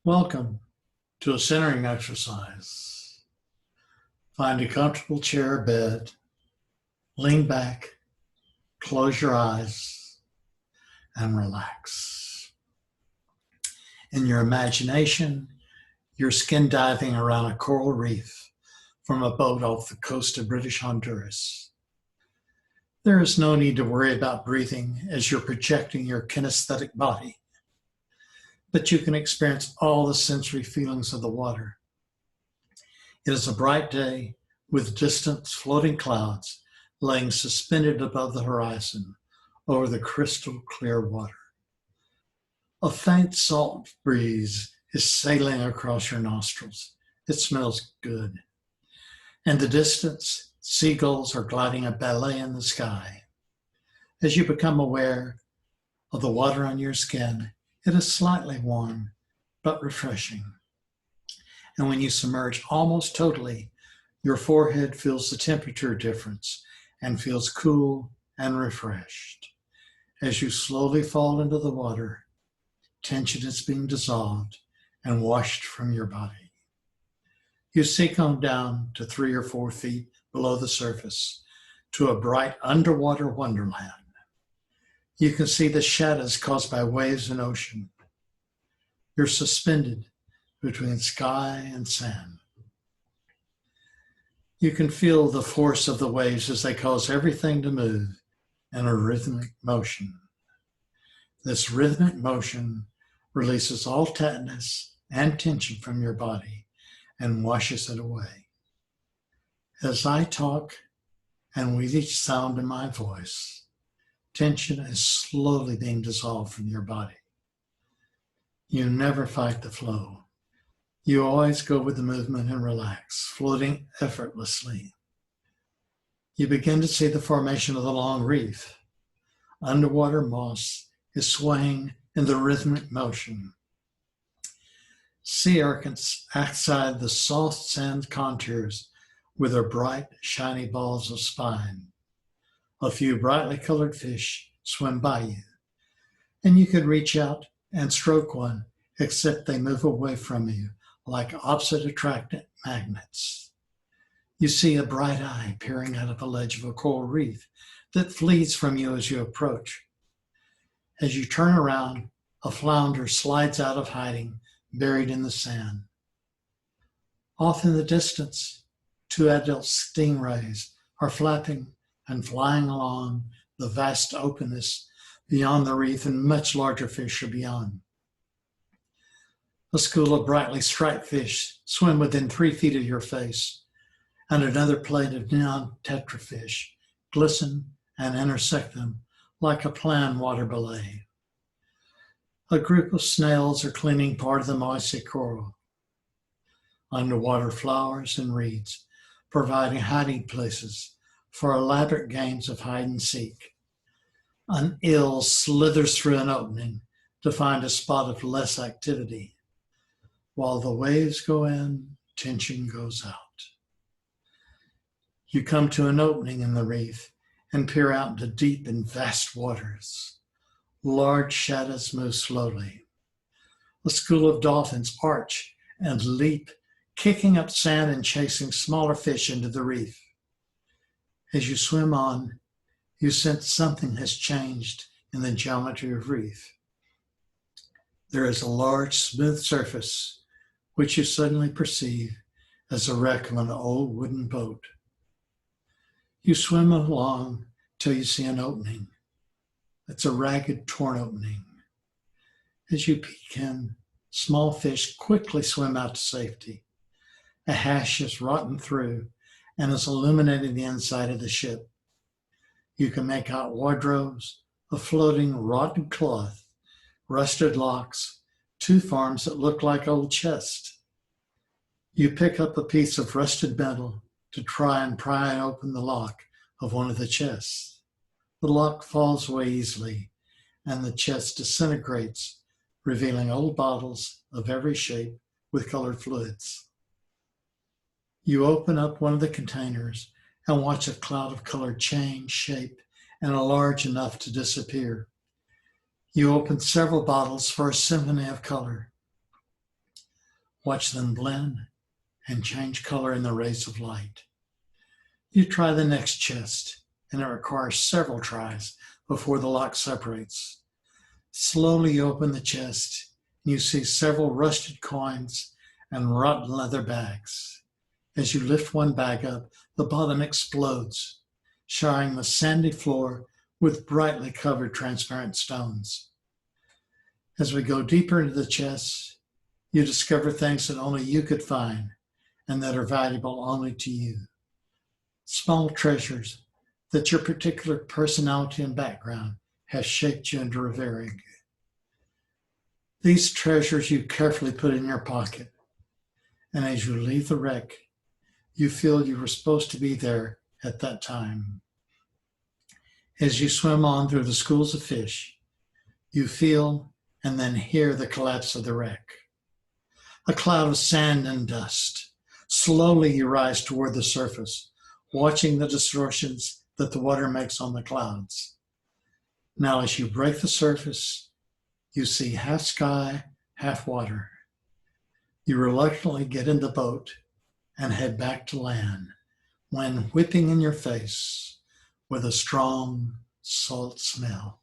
Welcome to a centering exercise. Find a comfortable chair or bed, lean back, close your eyes, and relax. In your imagination, you're skin diving around a coral reef from a boat off the coast of British Honduras. There is no need to worry about breathing as you're projecting your kinesthetic body, but you can experience all the sensory feelings of the water. It is a bright day with distant floating clouds laying suspended above the horizon over the crystal clear water. A faint salt breeze is sailing across your nostrils. It smells good. In the distance, seagulls are gliding a ballet in the sky. As you become aware of the water on your skin, it is slightly warm, but refreshing. And when you submerge almost totally, your forehead feels the temperature difference and feels cool and refreshed. As you slowly fall into the water, tension is being dissolved and washed from your body. You sink on down to 3 or 4 feet below the surface to a bright underwater wonderland. You can see the shadows caused by waves and ocean. You're suspended between sky and sand. You can feel the force of the waves as they cause everything to move in a rhythmic motion. This rhythmic motion releases all tightness and tension from your body and washes it away. As I talk, and with each sound in my voice, tension is slowly being dissolved from your body. You never fight the flow. You always go with the movement and relax, floating effortlessly. You begin to see the formation of the long reef. Underwater moss is swaying in the rhythmic motion. Sea urchins outside the soft sand contours with their bright, shiny balls of spine. A few brightly colored fish swim by you, and you can reach out and stroke one, except they move away from you like opposite attractant magnets. You see a bright eye peering out of the ledge of a coral reef that flees from you as you approach. As you turn around, a flounder slides out of hiding, buried in the sand. Off in the distance, 2 adult stingrays are flapping and flying along the vast openness beyond the reef, and much larger fish are beyond. A school of brightly striped fish swim within 3 feet of your face, and another plate of neon tetrafish glisten and intersect them like a planned water ballet. A group of snails are cleaning part of the mossy coral. Underwater flowers and reeds providing hiding places for elaborate games of hide and seek. An eel slithers through an opening to find a spot of less activity. While the waves go in, tension goes out. You come to an opening in the reef and peer out into deep and vast waters. Large shadows move slowly. A school of dolphins arch and leap, kicking up sand and chasing smaller fish into the reef. As you swim on, you sense something has changed in the geometry of reef. There is a large, smooth surface, which you suddenly perceive as the wreck of an old wooden boat. You swim along till you see an opening. It's a ragged, torn opening. As you peek in, small fish quickly swim out to safety. A hash is rotten through and is illuminating the inside of the ship. You can make out wardrobes, a floating rotten cloth, rusted locks, 2 forms that look like old chests. You pick up a piece of rusted metal to try and pry open the lock of one of the chests. The lock falls away easily, and the chest disintegrates, revealing old bottles of every shape with colored fluids. You open up one of the containers and watch a cloud of color change shape and are large enough to disappear. You open several bottles for a symphony of color. Watch them blend and change color in the rays of light. You try the next chest, and it requires several tries before the lock separates. Slowly you open the chest, and you see several rusted coins and rotten leather bags. As you lift one bag up, the bottom explodes, showering the sandy floor with brightly covered transparent stones. As we go deeper into the chest, you discover things that only you could find and that are valuable only to you. Small treasures that your particular personality and background has shaped you into revering. These treasures you carefully put in your pocket, and as you leave the wreck, you feel you were supposed to be there at that time. As you swim on through the schools of fish, you feel and then hear the collapse of the wreck. A cloud of sand and dust. Slowly you rise toward the surface, watching the distortions that the water makes on the clouds. Now as you break the surface, you see half sky, half water. You reluctantly get in the boat and head back to land, when whipping in your face with a strong salt smell.